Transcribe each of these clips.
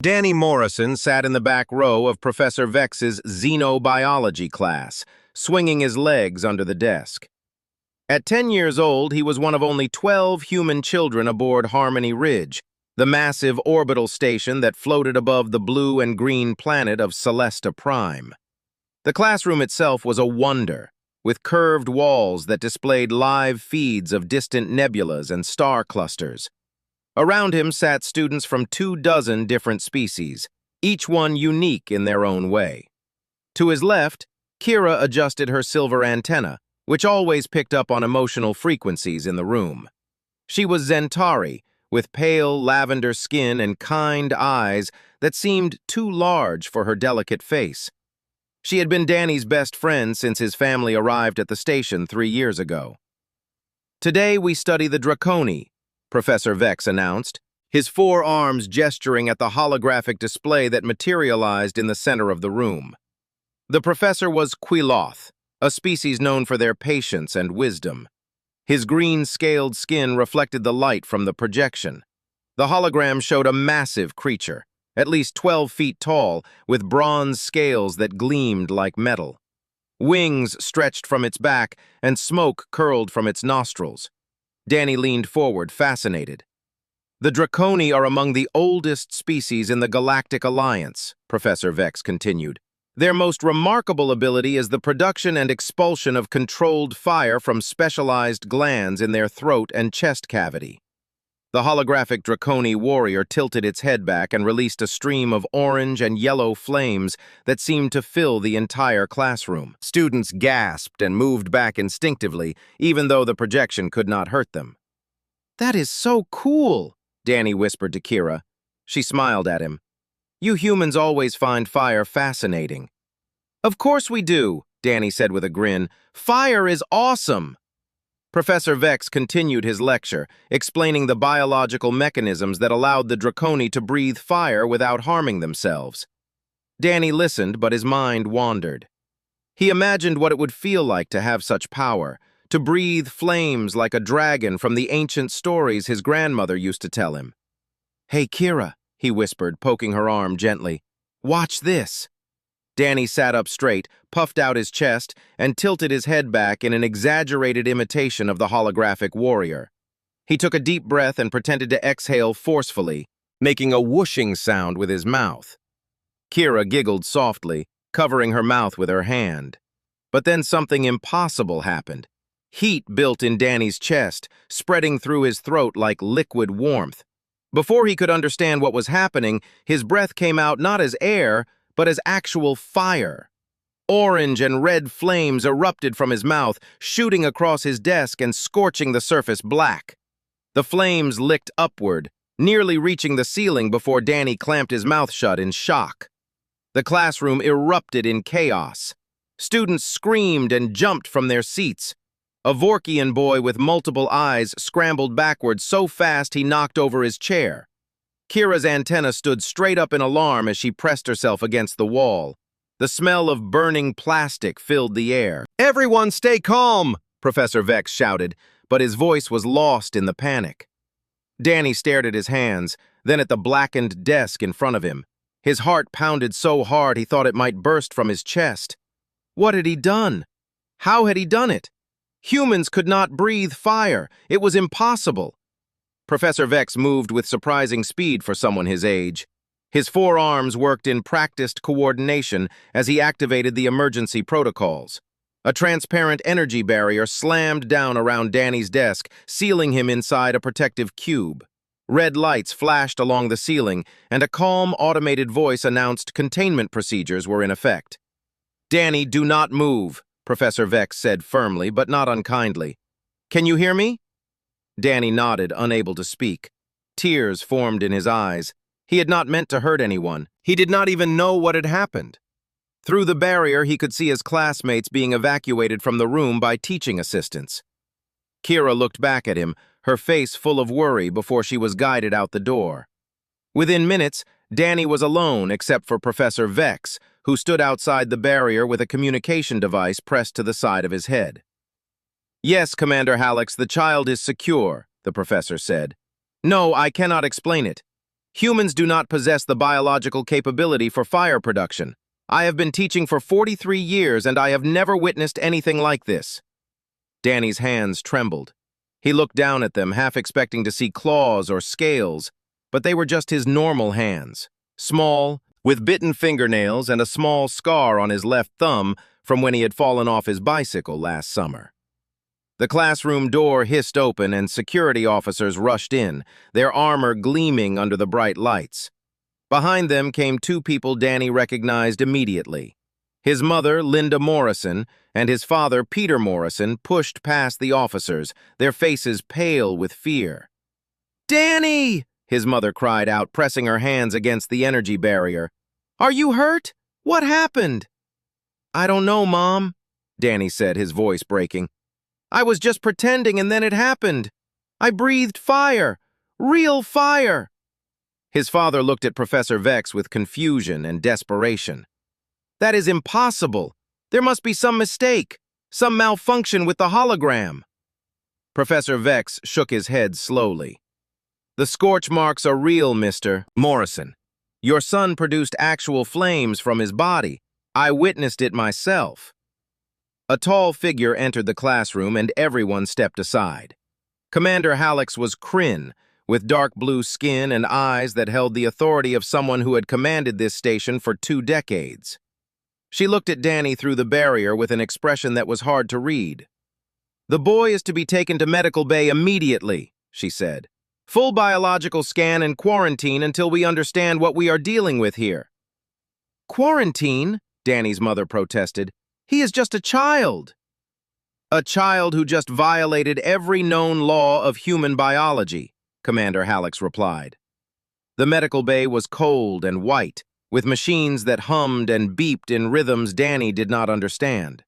Danny Morrison sat in the back row of Professor Vex's xenobiology class, swinging his legs under the desk. At 10 years old, he was one of only 12 human children aboard Harmony Ridge, the massive orbital station that floated above the blue and green planet of Celesta Prime. The classroom itself was a wonder, with curved walls that displayed live feeds of distant nebulas and star clusters. Around him sat students from 24 different species, each one unique in their own way. To his left, Kira adjusted her silver antenna, which always picked up on emotional frequencies in the room. She was Zentari, with pale lavender skin and kind eyes that seemed too large for her delicate face. She had been Danny's best friend since his family arrived at the station 3 years ago. "Today we study the Draconi," Professor Vex announced, his 4 arms gesturing at the holographic display that materialized in the center of the room. The professor was Quiloth, a species known for their patience and wisdom. His green-scaled skin reflected the light from the projection. The hologram showed a massive creature, at least 12 feet tall, with bronze scales that gleamed like metal. Wings stretched from its back, and smoke curled from its nostrils. Danny leaned forward, fascinated. "The Draconi are among the oldest species in the Galactic Alliance," Professor Vex continued. "Their most remarkable ability is the production and expulsion of controlled fire from specialized glands in their throat and chest cavity." The holographic Draconi warrior tilted its head back and released a stream of orange and yellow flames that seemed to fill the entire classroom. Students gasped and moved back instinctively, even though the projection could not hurt them. "That is so cool," Danny whispered to Kira. She smiled at him. "You humans always find fire fascinating." "Of course we do," Danny said with a grin. "Fire is awesome." Professor Vex continued his lecture, explaining the biological mechanisms that allowed the Draconi to breathe fire without harming themselves. Danny listened, but his mind wandered. He imagined what it would feel like to have such power, to breathe flames like a dragon from the ancient stories his grandmother used to tell him. "Hey, Kira," he whispered, poking her arm gently. "Watch this." Danny sat up straight, puffed out his chest, and tilted his head back in an exaggerated imitation of the holographic warrior. He took a deep breath and pretended to exhale forcefully, making a whooshing sound with his mouth. Kira giggled softly, covering her mouth with her hand. But then something impossible happened. Heat built in Danny's chest, spreading through his throat like liquid warmth. Before he could understand what was happening, his breath came out not as air, but as actual fire. Orange and red flames erupted from his mouth, shooting across his desk and scorching the surface black. The flames licked upward, nearly reaching the ceiling before Danny clamped his mouth shut in shock. The classroom erupted in chaos. Students screamed and jumped from their seats. A Vorkian boy with multiple eyes scrambled backward so fast he knocked over his chair. Kira's antenna stood straight up in alarm as she pressed herself against the wall. The smell of burning plastic filled the air. "Everyone stay calm," Professor Vex shouted, but his voice was lost in the panic. Danny stared at his hands, then at the blackened desk in front of him. His heart pounded so hard he thought it might burst from his chest. What had he done? How had he done it? Humans could not breathe fire. It was impossible. Professor Vex moved with surprising speed for someone his age. His 4 arms worked in practiced coordination as he activated the emergency protocols. A transparent energy barrier slammed down around Danny's desk, sealing him inside a protective cube. Red lights flashed along the ceiling, and a calm, automated voice announced containment procedures were in effect. "Danny, do not move," Professor Vex said firmly, but not unkindly. "Can you hear me?" Danny nodded, unable to speak. Tears formed in his eyes. He had not meant to hurt anyone. He did not even know what had happened. Through the barrier, he could see his classmates being evacuated from the room by teaching assistants. Kira looked back at him, her face full of worry before she was guided out the door. Within minutes, Danny was alone except for Professor Vex, who stood outside the barrier with a communication device pressed to the side of his head. "Yes, Commander Hallex, the child is secure," the professor said. "No, I cannot explain it. Humans do not possess the biological capability for fire production. I have been teaching for 43 years and I have never witnessed anything like this." Danny's hands trembled. He looked down at them, half expecting to see claws or scales, but they were just his normal hands, small, with bitten fingernails and a small scar on his left thumb from when he had fallen off his bicycle last summer. The classroom door hissed open and security officers rushed in, their armor gleaming under the bright lights. Behind them came two people Danny recognized immediately. His mother, Linda Morrison, and his father, Peter Morrison, pushed past the officers, their faces pale with fear. "Danny!" his mother cried out, pressing her hands against the energy barrier. "Are you hurt? What happened?" "I don't know, Mom," Danny said, his voice breaking. "I was just pretending and then it happened. I breathed fire. Real fire." His father looked at Professor Vex with confusion and desperation. "That is impossible. There must be some mistake, some malfunction with the hologram." Professor Vex shook his head slowly. "The scorch marks are real, Mr. Morrison. Your son produced actual flames from his body. I witnessed it myself." A tall figure entered the classroom and everyone stepped aside. Commander Hallex was Kryn, with dark blue skin and eyes that held the authority of someone who had commanded this station for 2 decades. She looked at Danny through the barrier with an expression that was hard to read. "The boy is to be taken to medical bay immediately," she said. "Full biological scan and quarantine until we understand what we are dealing with here." "Quarantine?" Danny's mother protested. "He is just a child." "A child who just violated every known law of human biology," Commander Hallex replied. The medical bay was cold and white, with machines that hummed and beeped in rhythms Danny did not understand.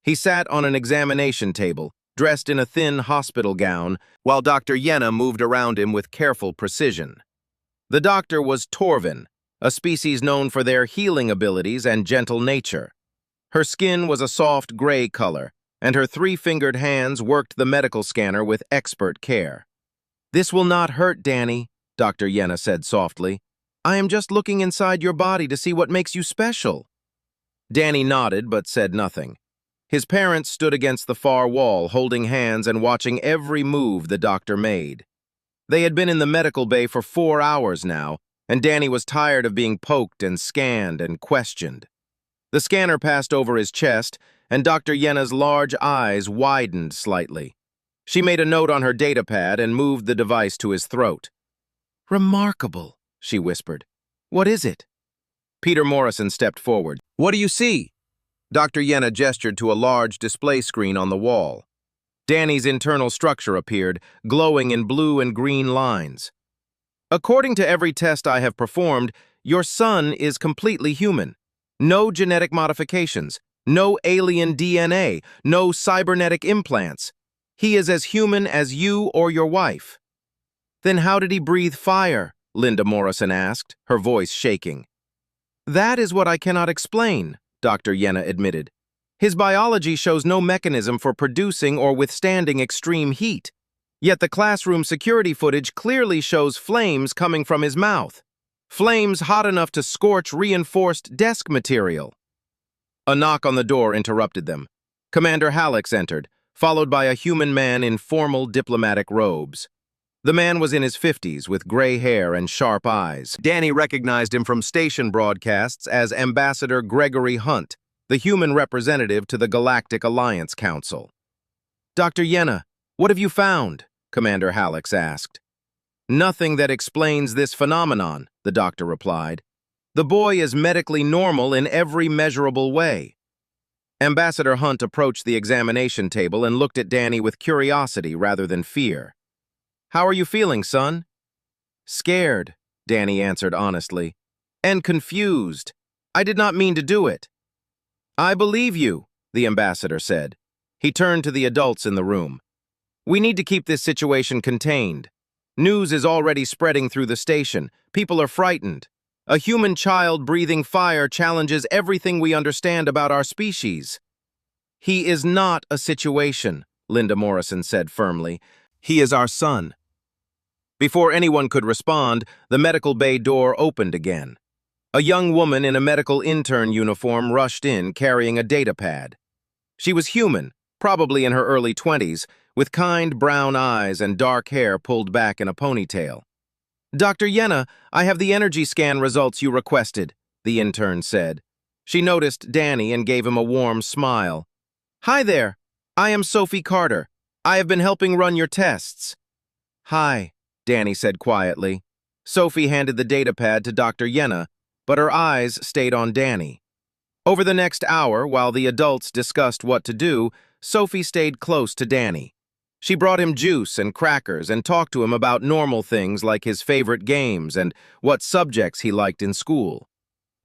He sat on an examination table, dressed in a thin hospital gown, while Dr. Yenna moved around him with careful precision. The doctor was Torvin, a species known for their healing abilities and gentle nature. Her skin was a soft gray color, and her 3-fingered hands worked the medical scanner with expert care. "This will not hurt, Danny," Dr. Yenna said softly. "I am just looking inside your body to see what makes you special." Danny nodded but said nothing. His parents stood against the far wall, holding hands and watching every move the doctor made. They had been in the medical bay for 4 hours now, and Danny was tired of being poked and scanned and questioned. The scanner passed over his chest, and Dr. Yenna's large eyes widened slightly. She made a note on her datapad and moved the device to his throat. "Remarkable," she whispered. "What is it?" Peter Morrison stepped forward. "What do you see?" Dr. Yenna gestured to a large display screen on the wall. Danny's internal structure appeared, glowing in blue and green lines. "According to every test I have performed, your son is completely human. No genetic modifications, no alien DNA, no cybernetic implants. He is as human as you or your wife." "Then how did he breathe fire?" Linda Morrison asked, her voice shaking. "That is what I cannot explain," Dr. Yenna admitted. "His biology shows no mechanism for producing or withstanding extreme heat. Yet the classroom security footage clearly shows flames coming from his mouth. Flames hot enough to scorch reinforced desk material." A knock on the door interrupted them. Commander Hallex entered, followed by a human man in formal diplomatic robes. The man was in his 50s, with gray hair and sharp eyes. Danny recognized him from station broadcasts as Ambassador Gregory Hunt, the human representative to the Galactic Alliance Council. "Dr. Yenna, what have you found?" Commander Hallex asked. "Nothing that explains this phenomenon," the doctor replied. "The boy is medically normal in every measurable way." Ambassador Hunt approached the examination table and looked at Danny with curiosity rather than fear. "How are you feeling, son?" "Scared," Danny answered honestly. "And confused. I did not mean to do it." "I believe you," the ambassador said. He turned to the adults in the room. "We need to keep this situation contained. News is already spreading through the station. People are frightened. A human child breathing fire challenges everything we understand about our species." "He is not a situation," Linda Morrison said firmly. "He is our son." Before anyone could respond, the medical bay door opened again. A young woman in a medical intern uniform rushed in, carrying a data pad. She was human, probably in her early 20s, with kind brown eyes and dark hair pulled back in a ponytail. "Dr. Yenna, I have the energy scan results you requested," the intern said. She noticed Danny and gave him a warm smile. "Hi there. I am Sophie Carter. I have been helping run your tests." "Hi," Danny said quietly. Sophie handed the datapad to Dr. Yenna, but her eyes stayed on Danny. Over the next hour, while the adults discussed what to do, Sophie stayed close to Danny. She brought him juice and crackers and talked to him about normal things like his favorite games and what subjects he liked in school.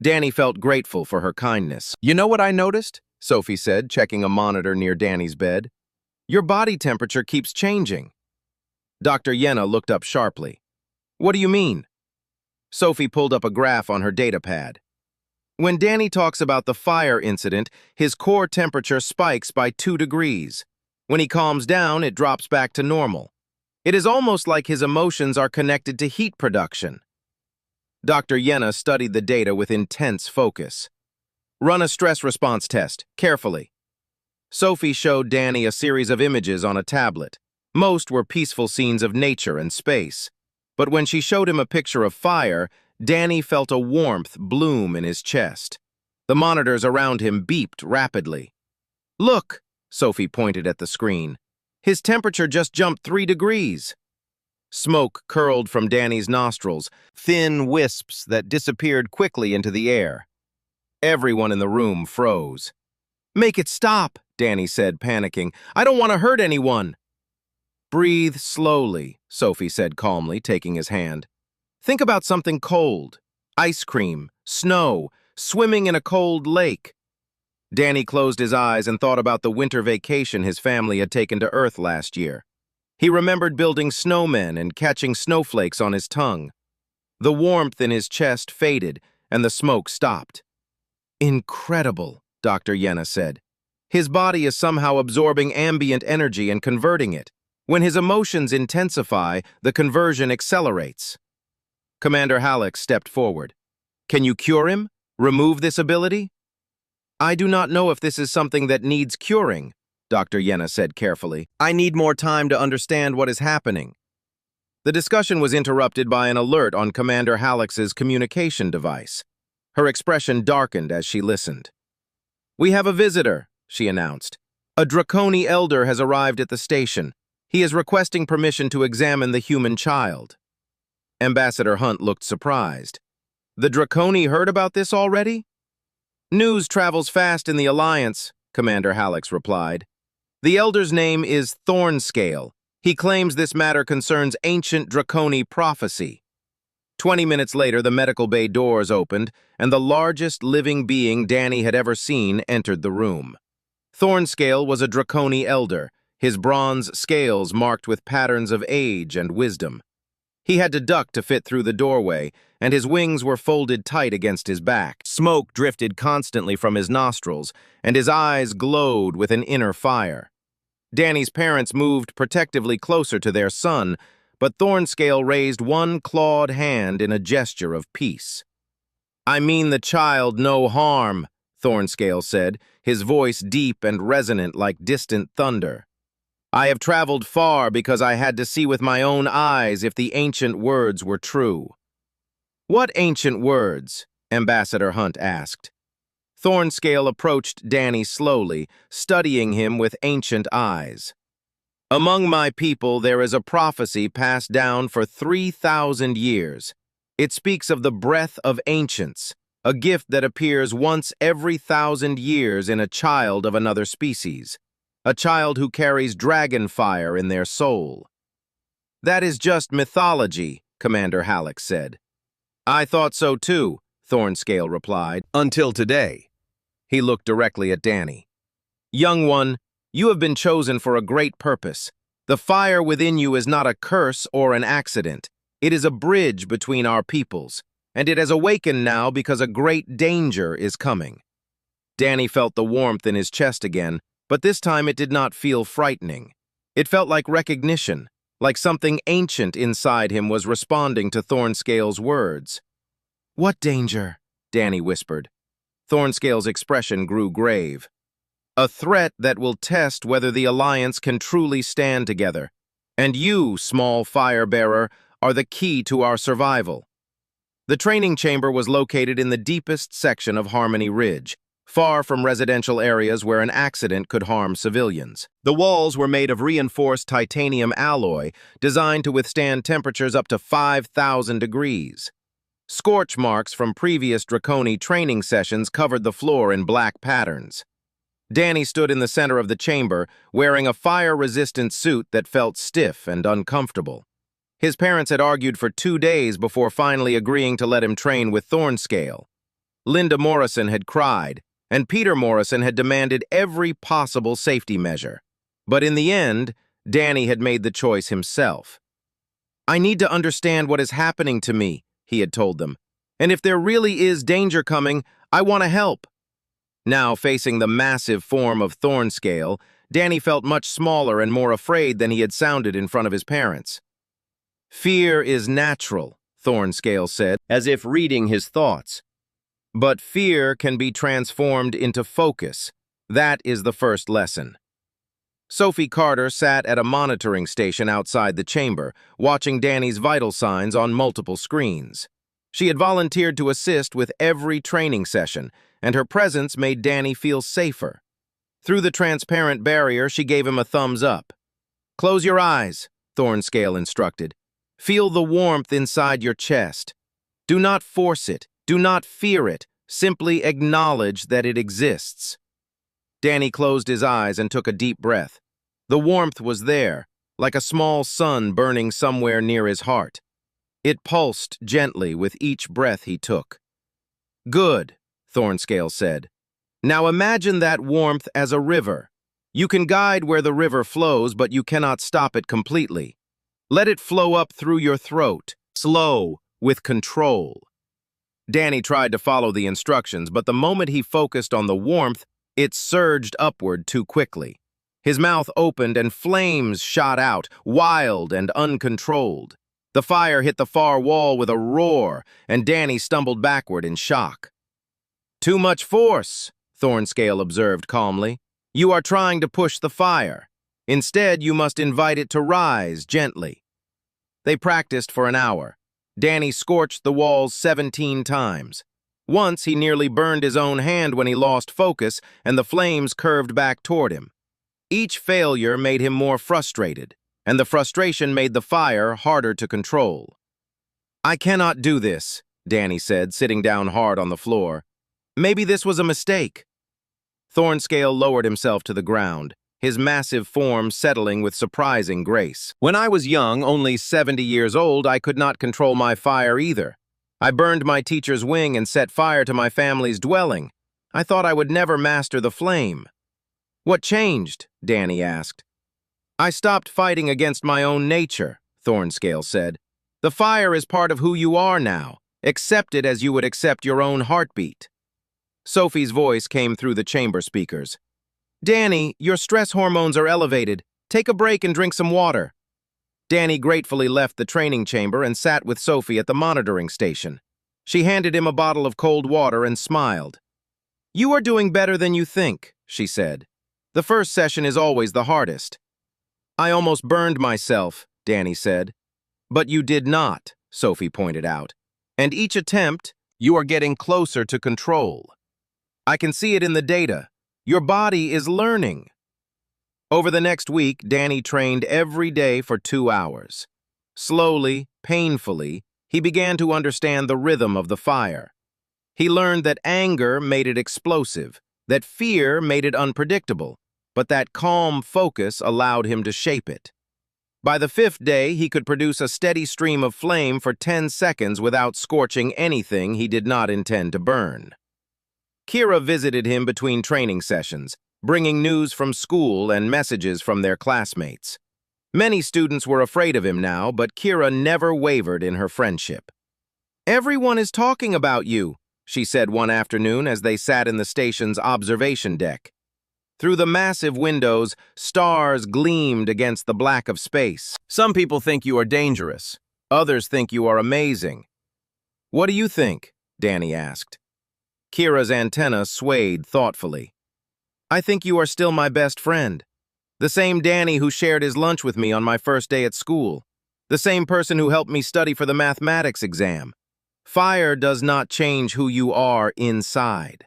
Danny felt grateful for her kindness. "You know what I noticed?" Sophie said, checking a monitor near Danny's bed. "Your body temperature keeps changing." Dr. Yenna looked up sharply. "What do you mean?" Sophie pulled up a graph on her datapad. "When Danny talks about the fire incident, his core temperature spikes by 2 degrees. When he calms down, it drops back to normal. It is almost like his emotions are connected to heat production." Dr. Yenna studied the data with intense focus. "Run a stress response test, carefully." Sophie showed Danny a series of images on a tablet. Most were peaceful scenes of nature and space. But when she showed him a picture of fire, Danny felt a warmth bloom in his chest. The monitors around him beeped rapidly. "Look!" Sophie pointed at the screen. "His temperature just jumped 3 degrees. Smoke curled from Danny's nostrils, thin wisps that disappeared quickly into the air. Everyone in the room froze. "Make it stop," Danny said, panicking. "I don't want to hurt anyone." "Breathe slowly," Sophie said calmly, taking his hand. "Think about something cold. Ice cream, snow, swimming in a cold lake." Danny closed his eyes and thought about the winter vacation his family had taken to Earth last year. He remembered building snowmen and catching snowflakes on his tongue. The warmth in his chest faded, and the smoke stopped. "Incredible," Dr. Yenna said. "His body is somehow absorbing ambient energy and converting it. When his emotions intensify, the conversion accelerates." Commander Halleck stepped forward. "Can you cure him? Remove this ability?" "I do not know if this is something that needs curing," Dr. Yenna said carefully. "I need more time to understand what is happening." The discussion was interrupted by an alert on Commander Halleck's communication device. Her expression darkened as she listened. "We have a visitor," she announced. "A Draconi elder has arrived at the station. He is requesting permission to examine the human child." Ambassador Hunt looked surprised. "The Draconi heard about this already?" "News travels fast in the Alliance," Commander Halleck replied. "The elder's name is Thornscale. He claims this matter concerns ancient Draconi prophecy." 20 minutes later, the medical bay doors opened, and the largest living being Danny had ever seen entered the room. Thornscale was a Draconi elder, his bronze scales marked with patterns of age and wisdom. He had to duck to fit through the doorway, and his wings were folded tight against his back. Smoke drifted constantly from his nostrils, and his eyes glowed with an inner fire. Danny's parents moved protectively closer to their son, but Thornscale raised one clawed hand in a gesture of peace. "I mean the child no harm," Thornscale said, his voice deep and resonant like distant thunder. "I have traveled far because I had to see with my own eyes if the ancient words were true." "What ancient words?" Ambassador Hunt asked. Thornscale approached Danny slowly, studying him with ancient eyes. "Among my people there is a prophecy passed down for 3,000 years. It speaks of the breath of ancients, a gift that appears once every 1,000 years in a child of another species, a child who carries dragon fire in their soul." "That is just mythology," Commander Halleck said. "I thought so too," Thornscale replied, "until today." He looked directly at Danny. "Young one, you have been chosen for a great purpose. The fire within you is not a curse or an accident. It is a bridge between our peoples, and it has awakened now because a great danger is coming." Danny felt the warmth in his chest again, but this time it did not feel frightening. It felt like recognition, like something ancient inside him was responding to Thornscale's words. "What danger?" Danny whispered. Thornscale's expression grew grave. "A threat that will test whether the Alliance can truly stand together. And you, small fire-bearer, are the key to our survival." The training chamber was located in the deepest section of Harmony Ridge, far from residential areas where an accident could harm civilians. The walls were made of reinforced titanium alloy, designed to withstand temperatures up to 5,000 degrees. Scorch marks from previous Draconi training sessions covered the floor in black patterns. Danny stood in the center of the chamber, wearing a fire-resistant suit that felt stiff and uncomfortable. His parents had argued for 2 days before finally agreeing to let him train with Thornscale. Linda Morrison had cried, and Peter Morrison had demanded every possible safety measure. But in the end, Danny had made the choice himself. "I need to understand what is happening to me," he had told them. "And if there really is danger coming, I want to help." Now, facing the massive form of Thornscale, Danny felt much smaller and more afraid than he had sounded in front of his parents. "Fear is natural," Thornscale said, as if reading his thoughts. "But fear can be transformed into focus. That is the first lesson." Sophie Carter sat at a monitoring station outside the chamber, watching Danny's vital signs on multiple screens. She had volunteered to assist with every training session, and her presence made Danny feel safer. Through the transparent barrier, she gave him a thumbs up. "Close your eyes," Thornscale instructed. "Feel the warmth inside your chest. Do not force it. Do not fear it. Simply acknowledge that it exists." Danny closed his eyes and took a deep breath. The warmth was there, like a small sun burning somewhere near his heart. It pulsed gently with each breath he took. "Good," Thornscale said. "Now imagine that warmth as a river. You can guide where the river flows, but you cannot stop it completely. Let it flow up through your throat, slow, with control." Danny tried to follow the instructions, but the moment he focused on the warmth, it surged upward too quickly. His mouth opened and flames shot out, wild and uncontrolled. The fire hit the far wall with a roar, and Danny stumbled backward in shock. "Too much force," Thornscale observed calmly. "You are trying to push the fire. Instead, you must invite it to rise gently." They practiced for an hour. Danny scorched the walls 17 times. Once, he nearly burned his own hand when he lost focus and the flames curved back toward him. Each failure made him more frustrated, and the frustration made the fire harder to control. "I cannot do this," Danny said, sitting down hard on the floor. "Maybe this was a mistake." Thornscale lowered himself to the ground, his massive form settling with surprising grace. "When I was young, only 70 years old, I could not control my fire either. I burned my teacher's wing and set fire to my family's dwelling. I thought I would never master the flame." "What changed?" Danny asked. "I stopped fighting against my own nature," Thornscale said. "The fire is part of who you are now. Accept it as you would accept your own heartbeat." Sophie's voice came through the chamber speakers. "Danny, your stress hormones are elevated. Take a break and drink some water." Danny gratefully left the training chamber and sat with Sophie at the monitoring station. She handed him a bottle of cold water and smiled. "You are doing better than you think," she said. "The first session is always the hardest." "I almost burned myself," Danny said. "But you did not," Sophie pointed out. "And each attempt, you are getting closer to control. I can see it in the data. Your body is learning." Over the next week, Danny trained every day for 2 hours. Slowly, painfully, he began to understand the rhythm of the fire. He learned that anger made it explosive, that fear made it unpredictable, but that calm focus allowed him to shape it. By the 5th day, he could produce a steady stream of flame for 10 seconds without scorching anything he did not intend to burn. Kira visited him between training sessions, bringing news from school and messages from their classmates. Many students were afraid of him now, but Kira never wavered in her friendship. "Everyone is talking about you," she said one afternoon as they sat in the station's observation deck. Through the massive windows, stars gleamed against the black of space. Some people think you are dangerous. Others think you are amazing. What do you think? Danny asked. Kira's antenna swayed thoughtfully. I think you are still my best friend. The same Danny who shared his lunch with me on my first day at school. The same person who helped me study for the mathematics exam. Fire does not change who you are inside.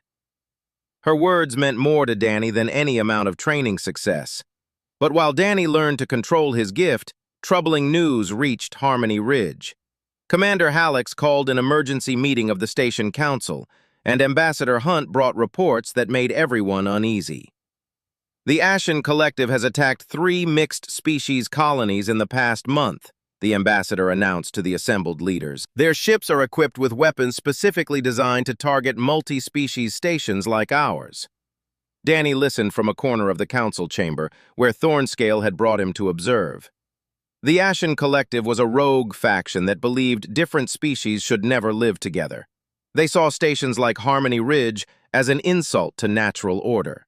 Her words meant more to Danny than any amount of training success. But while Danny learned to control his gift, troubling news reached Harmony Ridge. Commander Hallex called an emergency meeting of the station council, and Ambassador Hunt brought reports that made everyone uneasy. The Ashen Collective has attacked 3 mixed-species colonies in the past month, the ambassador announced to the assembled leaders. Their ships are equipped with weapons specifically designed to target multi-species stations like ours. Danny listened from a corner of the council chamber, where Thornscale had brought him to observe. The Ashen Collective was a rogue faction that believed different species should never live together. They saw stations like Harmony Ridge as an insult to natural order.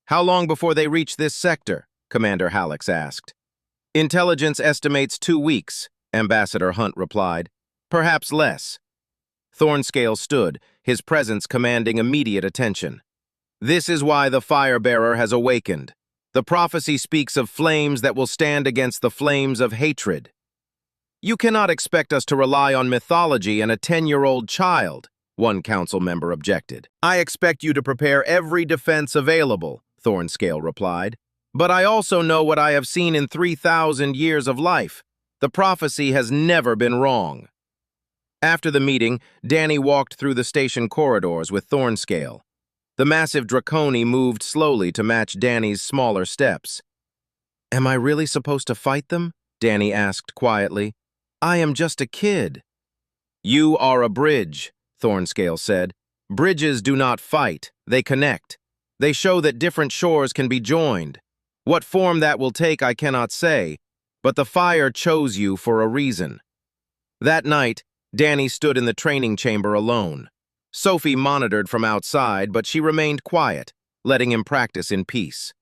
How long before they reach this sector? Commander Hallex asked. Intelligence estimates 2 weeks, Ambassador Hunt replied. Perhaps less. Thornscale stood, his presence commanding immediate attention. This is why the Firebearer has awakened. The prophecy speaks of flames that will stand against the flames of hatred. You cannot expect us to rely on mythology and a 10-year-old child, one council member objected. I expect you to prepare every defense available, Thornscale replied. But I also know what I have seen in 3,000 years of life. The prophecy has never been wrong. After the meeting, Danny walked through the station corridors with Thornscale. The massive Draconi moved slowly to match Danny's smaller steps. Am I really supposed to fight them? Danny asked quietly. I am just a kid. You are a bridge, Thornscale said. Bridges do not fight, they connect. They show that different shores can be joined. What form that will take I cannot say, but the fire chose you for a reason. That night, Danny stood in the training chamber alone. Sophie monitored from outside, but she remained quiet, letting him practice in peace.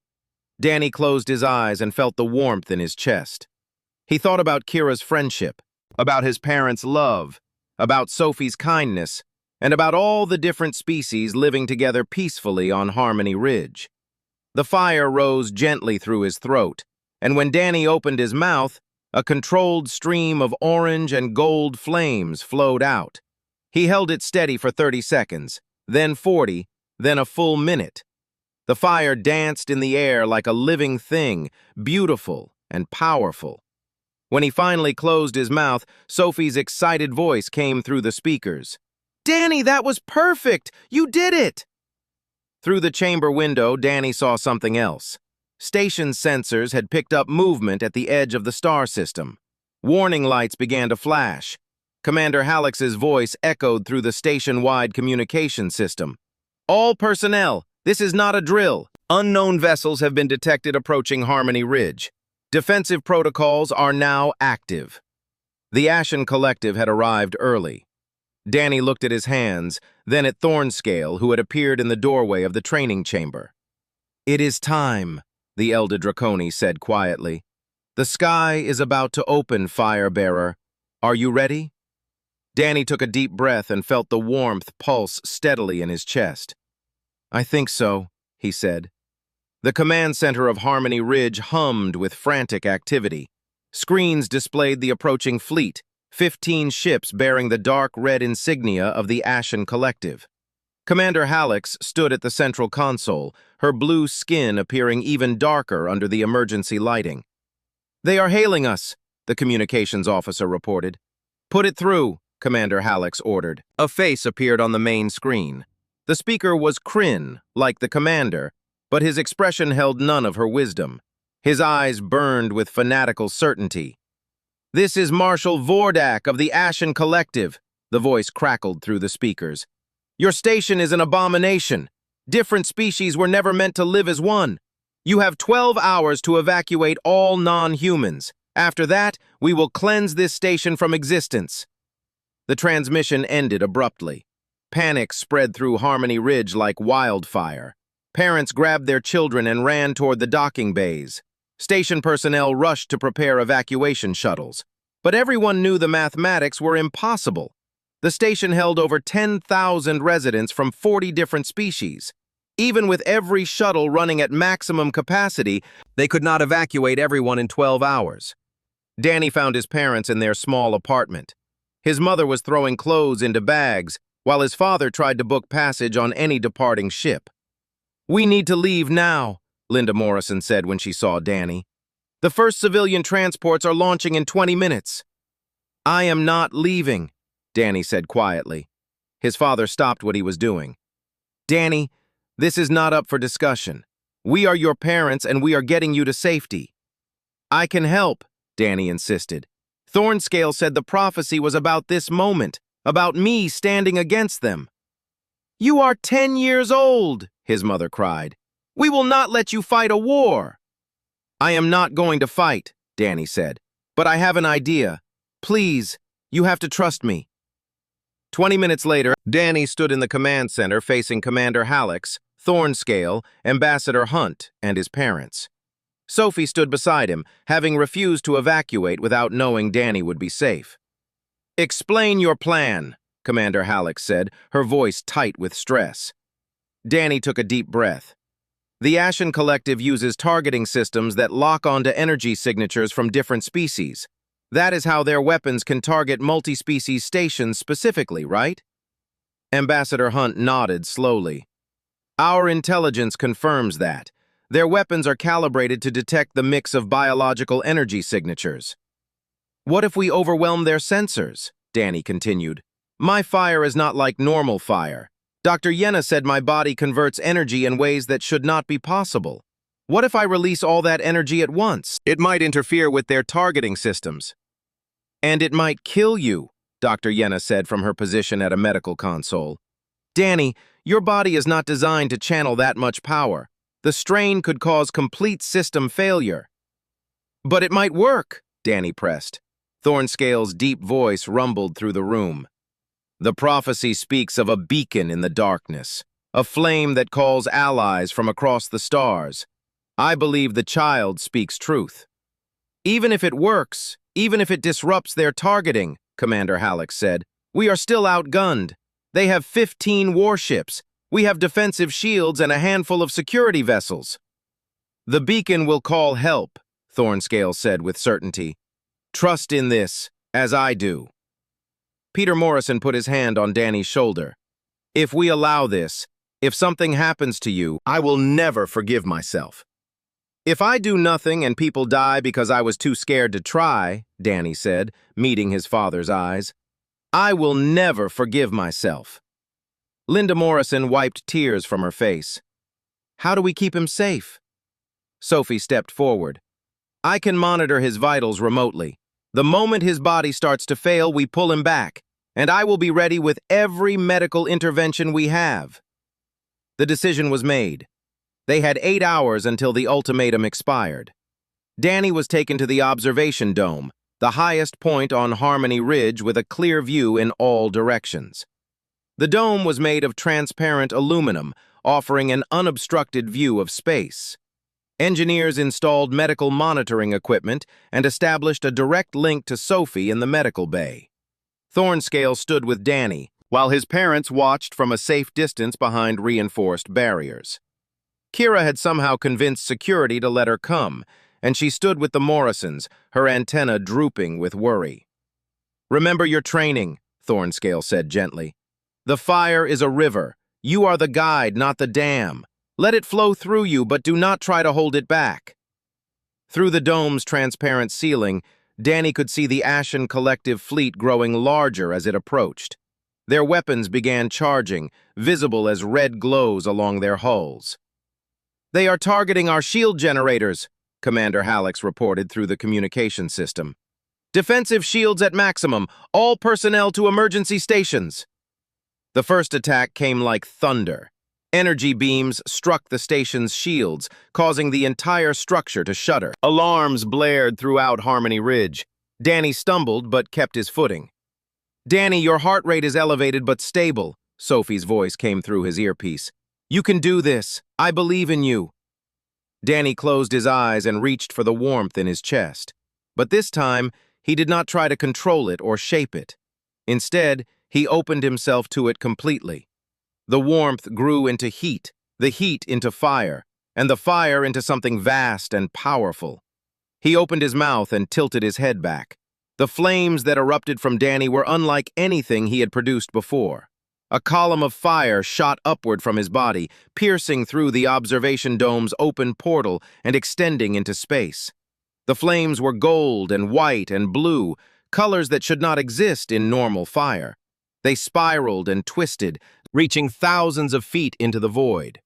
Danny closed his eyes and felt the warmth in his chest. He thought about Kira's friendship, about his parents' love, about Sophie's kindness, and about all the different species living together peacefully on Harmony Ridge. The fire rose gently through his throat, and when Danny opened his mouth, a controlled stream of orange and gold flames flowed out. He held it steady for 30 seconds, then 40, then a full minute. The fire danced in the air like a living thing, beautiful and powerful. When he finally closed his mouth, Sophie's excited voice came through the speakers. Danny, that was perfect! You did it! Through the chamber window, Danny saw something else. Station sensors had picked up movement at the edge of the star system. Warning lights began to flash. Commander Hallex's voice echoed through the station-wide communication system. All personnel, this is not a drill. Unknown vessels have been detected approaching Harmony Ridge. Defensive protocols are now active. The Ashen Collective had arrived early. Danny looked at his hands, then at Thornscale, who had appeared in the doorway of the training chamber. It is time, the Elder Draconi said quietly. The sky is about to open, Firebearer. Are you ready? Danny took a deep breath and felt the warmth pulse steadily in his chest. I think so, he said. The command center of Harmony Ridge hummed with frantic activity. Screens displayed the approaching fleet, 15 ships bearing the dark red insignia of the Ashen Collective. Commander Hallex stood at the central console, her blue skin appearing even darker under the emergency lighting. They are hailing us, the communications officer reported. Put it through, Commander Hallex ordered. A face appeared on the main screen. The speaker was Kryn, like the commander, but his expression held none of her wisdom. His eyes burned with fanatical certainty. This is Marshal Vordak of the Ashen Collective, the voice crackled through the speakers. Your station is an abomination. Different species were never meant to live as one. You have 12 hours to evacuate all non-humans. After that, we will cleanse this station from existence. The transmission ended abruptly. Panic spread through Harmony Ridge like wildfire. Parents grabbed their children and ran toward the docking bays. Station personnel rushed to prepare evacuation shuttles. But everyone knew the mathematics were impossible. The station held over 10,000 residents from 40 different species. Even with every shuttle running at maximum capacity, they could not evacuate everyone in 12 hours. Danny found his parents in their small apartment. His mother was throwing clothes into bags, while his father tried to book passage on any departing ship. "We need to leave now," Linda Morrison said when she saw Danny. "The first civilian transports are launching in 20 minutes. "I am not leaving," Danny said quietly. His father stopped what he was doing. "Danny, this is not up for discussion. We are your parents and we are getting you to safety." "I can help," Danny insisted. "Thornscale said the prophecy was about this moment, about me standing against them." "You are 10 years old," his mother cried. "We will not let you fight a war." "I am not going to fight," Danny said, "but I have an idea. Please, you have to trust me." 20 minutes later, Danny stood in the command center facing Commander Hallex, Thornscale, Ambassador Hunt, and his parents. Sophie stood beside him, having refused to evacuate without knowing Danny would be safe. "Explain your plan," Commander Hallex said, her voice tight with stress. Danny took a deep breath. "The Ashen Collective uses targeting systems that lock onto energy signatures from different species. That is how their weapons can target multi-species stations specifically, right?" Ambassador Hunt nodded slowly. "Our intelligence confirms that. Their weapons are calibrated to detect the mix of biological energy signatures." "What if we overwhelm their sensors?" Danny continued. "My fire is not like normal fire. Dr. Yenna said my body converts energy in ways that should not be possible. What if I release all that energy at once? It might interfere with their targeting systems." "And it might kill you," Dr. Yenna said from her position at a medical console. "Danny, your body is not designed to channel that much power. The strain could cause complete system failure." "But it might work," Danny pressed. Thornscale's deep voice rumbled through the room. "The prophecy speaks of a beacon in the darkness, a flame that calls allies from across the stars. I believe the child speaks truth." "Even if it works, even if it disrupts their targeting," Commander Hallex said, "we are still outgunned. They have 15 warships. We have defensive shields and a handful of security vessels." "The beacon will call help," Thornscale said with certainty. "Trust in this, as I do." Peter Morrison put his hand on Danny's shoulder. "If we allow this, if something happens to you, I will never forgive myself." "If I do nothing and people die because I was too scared to try," Danny said, meeting his father's eyes, "I will never forgive myself." Linda Morrison wiped tears from her face. "How do we keep him safe?" Sophie stepped forward. "I can monitor his vitals remotely. The moment his body starts to fail, we pull him back, and I will be ready with every medical intervention we have." The decision was made. They had 8 hours until the ultimatum expired. Danny was taken to the observation dome, the highest point on Harmony Ridge with a clear view in all directions. The dome was made of transparent aluminum, offering an unobstructed view of space. Engineers installed medical monitoring equipment and established a direct link to Sophie in the medical bay. Thornscale stood with Danny, while his parents watched from a safe distance behind reinforced barriers. Kira had somehow convinced security to let her come, and she stood with the Morrisons, her antenna drooping with worry. "Remember your training," Thornscale said gently. "The fire is a river. You are the guide, not the dam. Let it flow through you, but do not try to hold it back." Through the dome's transparent ceiling, Danny could see the Ashen Collective fleet growing larger as it approached. Their weapons began charging, visible as red glows along their hulls. "They are targeting our shield generators," Commander Hallex reported through the communication system. "Defensive shields at maximum. All personnel to emergency stations." The first attack came like thunder. Energy beams struck the station's shields, causing the entire structure to shudder. Alarms blared throughout Harmony Ridge. Danny stumbled but kept his footing. "Danny, your heart rate is elevated but stable," Sophie's voice came through his earpiece. You can do this. I believe in you. Danny closed his eyes and reached for the warmth in his chest. But this time, he did not try to control it or shape it. Instead, he opened himself to it completely. The warmth grew into heat, the heat into fire, and the fire into something vast and powerful. He opened his mouth and tilted his head back. The flames that erupted from Danny were unlike anything he had produced before. A column of fire shot upward from his body, piercing through the observation dome's open portal and extending into space. The flames were gold and white and blue, colors that should not exist in normal fire. They spiraled and twisted, reaching thousands of feet into the void.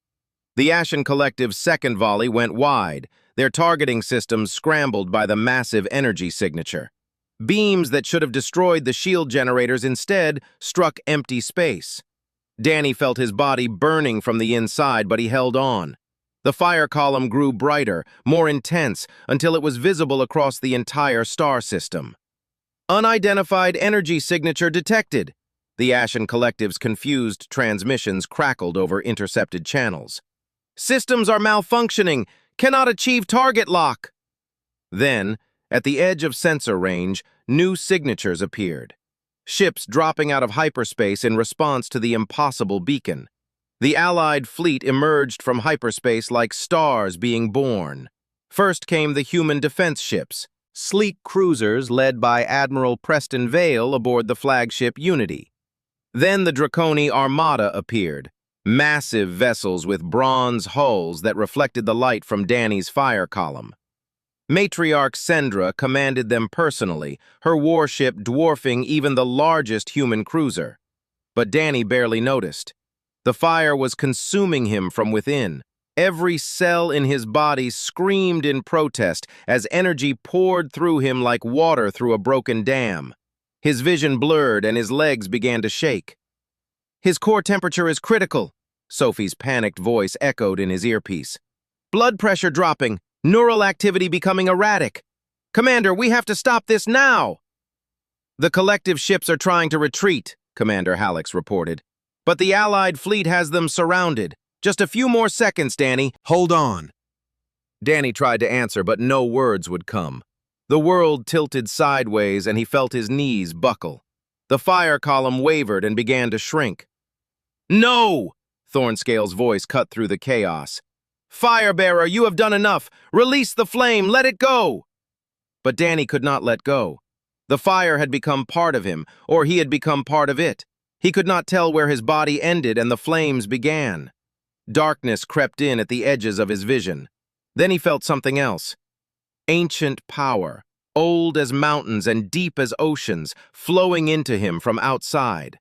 The Ashen Collective's second volley went wide, their targeting systems scrambled by the massive energy signature. Beams that should have destroyed the shield generators instead struck empty space. Danny felt his body burning from the inside, but he held on. The fire column grew brighter, more intense, until it was visible across the entire star system. Unidentified energy signature detected. The Ashen Collective's confused transmissions crackled over intercepted channels. Systems are malfunctioning. Cannot achieve target lock. Then, at the edge of sensor range, new signatures appeared. Ships dropping out of hyperspace in response to the impossible beacon. The Allied fleet emerged from hyperspace like stars being born. First came the human defense ships, sleek cruisers led by Admiral Preston Vale aboard the flagship Unity. Then the Draconi Armada appeared, massive vessels with bronze hulls that reflected the light from Danny's fire column. Matriarch Sendra commanded them personally, her warship dwarfing even the largest human cruiser. But Danny barely noticed. The fire was consuming him from within. Every cell in his body screamed in protest as energy poured through him like water through a broken dam. His vision blurred and his legs began to shake. His core temperature is critical, Sophie's panicked voice echoed in his earpiece. Blood pressure dropping, neural activity becoming erratic. Commander, we have to stop this now! The collective ships are trying to retreat, Commander Hallex reported. But the Allied fleet has them surrounded. Just a few more seconds, Danny. Hold on. Danny tried to answer, but no words would come. The world tilted sideways and he felt his knees buckle. The fire column wavered and began to shrink. No! Thornscale's voice cut through the chaos. Firebearer, you have done enough. Release the flame. Let it go. But Danny could not let go. The fire had become part of him, or he had become part of it. He could not tell where his body ended and the flames began. Darkness crept in at the edges of his vision. Then he felt something else. Ancient power, old as mountains and deep as oceans, flowing into him from outside.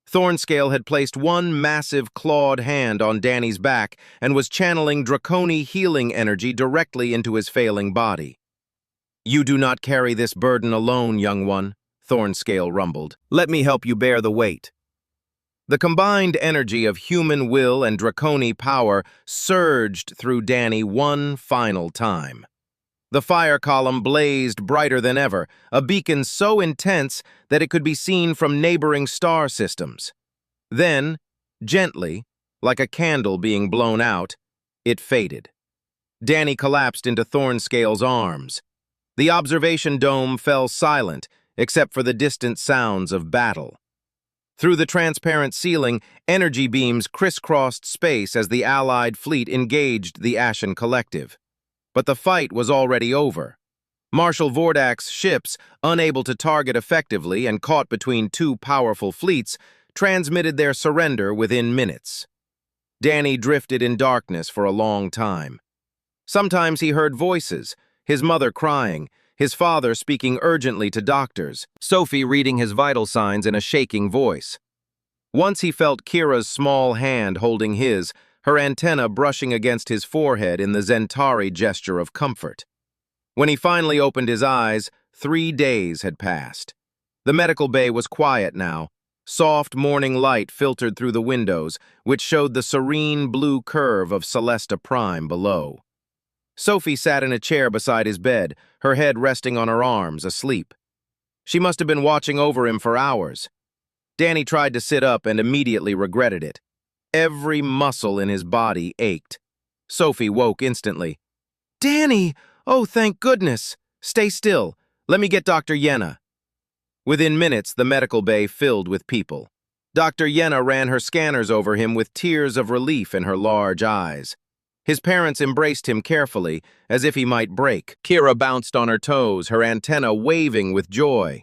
Thornscale had placed one massive clawed hand on Danny's back and was channeling Draconi healing energy directly into his failing body. You do not carry this burden alone, young one, Thornscale rumbled. Let me help you bear the weight. The combined energy of human will and Draconi power surged through Danny one final time. The fire column blazed brighter than ever, a beacon so intense that it could be seen from neighboring star systems. Then, gently, like a candle being blown out, it faded. Danny collapsed into Thornscale's arms. The observation dome fell silent, except for the distant sounds of battle. Through the transparent ceiling, energy beams crisscrossed space as the Allied fleet engaged the Ashen Collective. But the fight was already over. Marshal Vordak's ships, unable to target effectively and caught between two powerful fleets, transmitted their surrender within minutes. Danny drifted in darkness for a long time. Sometimes he heard voices, his mother crying, his father speaking urgently to doctors, Sophie reading his vital signs in a shaking voice. Once he felt Kira's small hand holding his, her antenna brushing against his forehead in the Zentari gesture of comfort. When he finally opened his eyes, 3 days had passed. The medical bay was quiet now. Soft morning light filtered through the windows, which showed the serene blue curve of Celesta Prime below. Sophie sat in a chair beside his bed, her head resting on her arms, asleep. She must have been watching over him for hours. Danny tried to sit up and immediately regretted it. Every muscle in his body ached. Sophie woke instantly. "Danny! Oh, thank goodness! Stay still. Let me get Dr. Yenna." Within minutes, the medical bay filled with people. Dr. Yenna ran her scanners over him with tears of relief in her large eyes. His parents embraced him carefully, as if he might break. Kira bounced on her toes, her antenna waving with joy.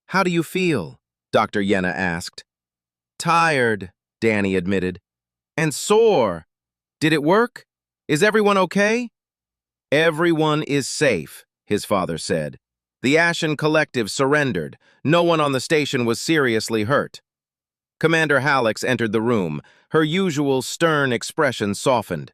"How do you feel?" Dr. Yenna asked. "Tired," Danny admitted. "And sore. Did it work? Is everyone okay?" "Everyone is safe," his father said. "The Ashen Collective surrendered. No one on the station was seriously hurt." Commander Hallex entered the room, her usual stern expression softened.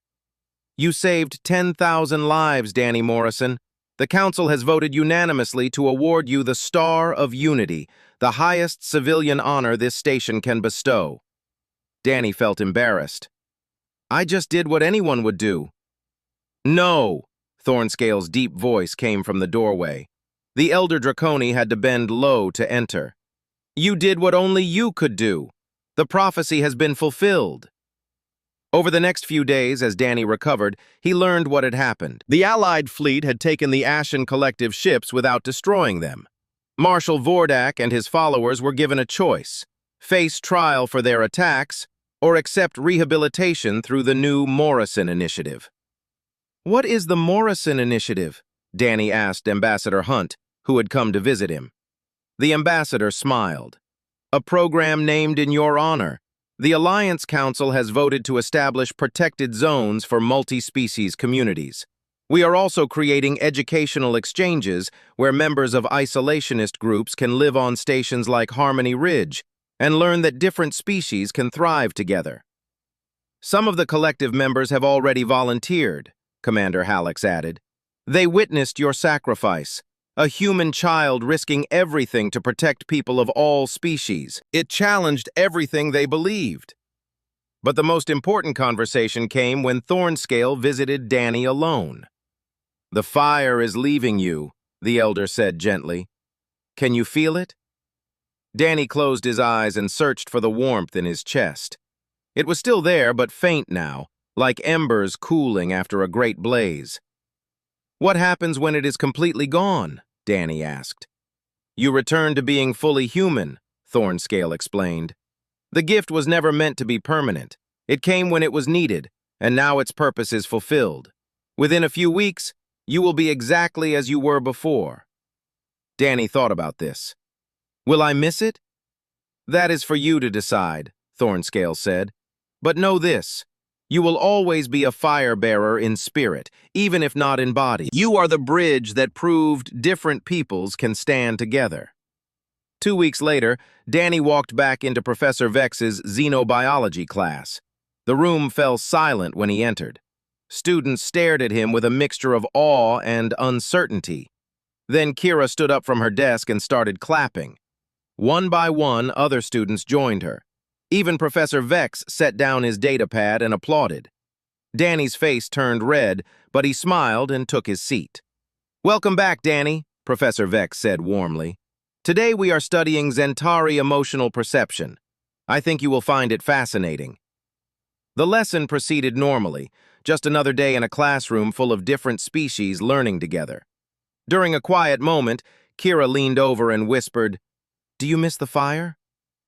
"You saved 10,000 lives, Danny Morrison. The Council has voted unanimously to award you the Star of Unity, the highest civilian honor this station can bestow." Danny felt embarrassed. "I just did what anyone would do." "No!" Thornscale's deep voice came from the doorway. The Elder Draconi had to bend low to enter. "You did what only you could do. The prophecy has been fulfilled." Over the next few days, as Danny recovered, he learned what had happened. The Allied fleet had taken the Ashen Collective ships without destroying them. Marshal Vordak and his followers were given a choice: face trial for their attacks, or accept rehabilitation through the new Morrison Initiative. "What is the Morrison Initiative?" Danny asked Ambassador Hunt, who had come to visit him. The ambassador smiled. "A program named in your honor. The Alliance Council has voted to establish protected zones for multi-species communities. We are also creating educational exchanges where members of isolationist groups can live on stations like Harmony Ridge and learn that different species can thrive together." "Some of the collective members have already volunteered," Commander Hallex added. "They witnessed your sacrifice, a human child risking everything to protect people of all species. It challenged everything they believed." But the most important conversation came when Thornscale visited Danny alone. "The fire is leaving you," the elder said gently. "Can you feel it?" Danny closed his eyes and searched for the warmth in his chest. It was still there, but faint now, like embers cooling after a great blaze. "What happens when it is completely gone?" Danny asked. "You return to being fully human," Thornscale explained. "The gift was never meant to be permanent. It came when it was needed, and now its purpose is fulfilled. Within a few weeks, you will be exactly as you were before." Danny thought about this. "Will I miss it?" "That is for you to decide," Thornscale said. "But know this. You will always be a fire-bearer in spirit, even if not in body. You are the bridge that proved different peoples can stand together." 2 weeks later, Danny walked back into Professor Vex's xenobiology class. The room fell silent when he entered. Students stared at him with a mixture of awe and uncertainty. Then Kira stood up from her desk and started clapping. One by one, other students joined her. Even Professor Vex set down his datapad and applauded. Danny's face turned red, but he smiled and took his seat. "Welcome back, Danny," Professor Vex said warmly. "Today we are studying Zentari emotional perception. I think you will find it fascinating." The lesson proceeded normally, just another day in a classroom full of different species learning together. During a quiet moment, Kira leaned over and whispered, "Do you miss the fire?"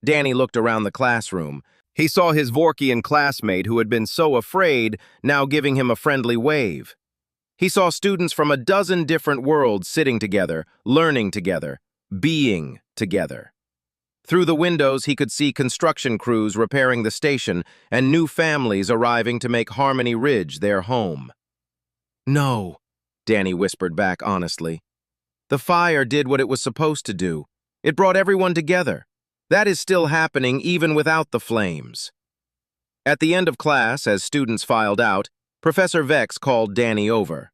Danny looked around the classroom. He saw his Vorkian classmate who had been so afraid now giving him a friendly wave. He saw students from a dozen different worlds sitting together, learning together, being together. Through the windows, he could see construction crews repairing the station and new families arriving to make Harmony Ridge their home. "No," Danny whispered back honestly. "The fire did what it was supposed to do. It brought everyone together. That is still happening even without the flames." At the end of class, as students filed out, Professor Vex called Danny over.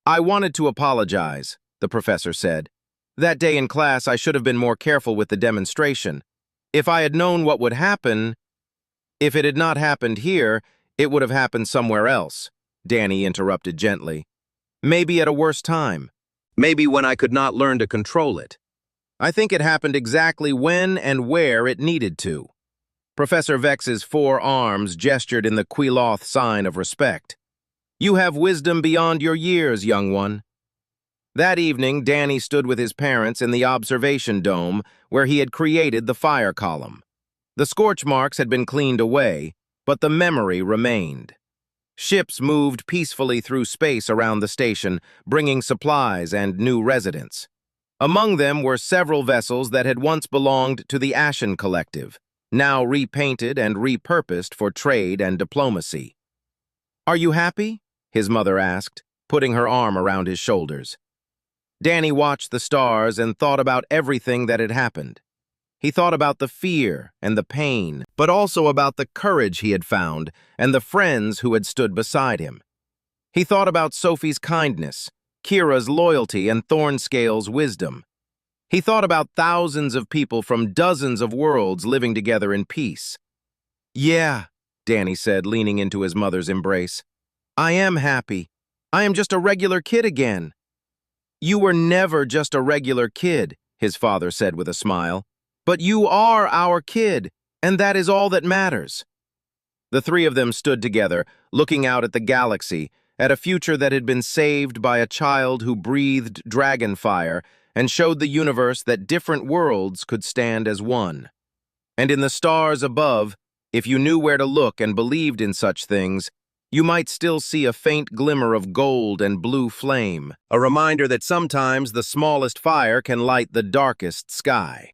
"I wanted to apologize," the professor said. "That day in class, I should have been more careful with the demonstration. If I had known what would happen, if it had not happened here, it would have happened somewhere else," Danny interrupted gently. "Maybe at a worse time. Maybe when I could not learn to control it. I think it happened exactly when and where it needed to." Professor Vex's four arms gestured in the Quiloth sign of respect. "You have wisdom beyond your years, young one." That evening, Danny stood with his parents in the observation dome where he had created the fire column. The scorch marks had been cleaned away, but the memory remained. Ships moved peacefully through space around the station, bringing supplies and new residents. Among them were several vessels that had once belonged to the Ashen Collective, now repainted and repurposed for trade and diplomacy. "Are you happy?" his mother asked, putting her arm around his shoulders. Danny watched the stars and thought about everything that had happened. He thought about the fear and the pain, but also about the courage he had found and the friends who had stood beside him. He thought about Sophie's kindness, Kira's loyalty, and Thornscale's wisdom. He thought about thousands of people from dozens of worlds living together in peace. "Yeah," Danny said, leaning into his mother's embrace. "I am happy. I am just a regular kid again." "You were never just a regular kid," his father said with a smile. "But you are our kid, and that is all that matters." The three of them stood together, looking out at the galaxy, at a future that had been saved by a child who breathed dragon fire and showed the universe that different worlds could stand as one. And in the stars above, if you knew where to look and believed in such things, you might still see a faint glimmer of gold and blue flame, a reminder that sometimes the smallest fire can light the darkest sky.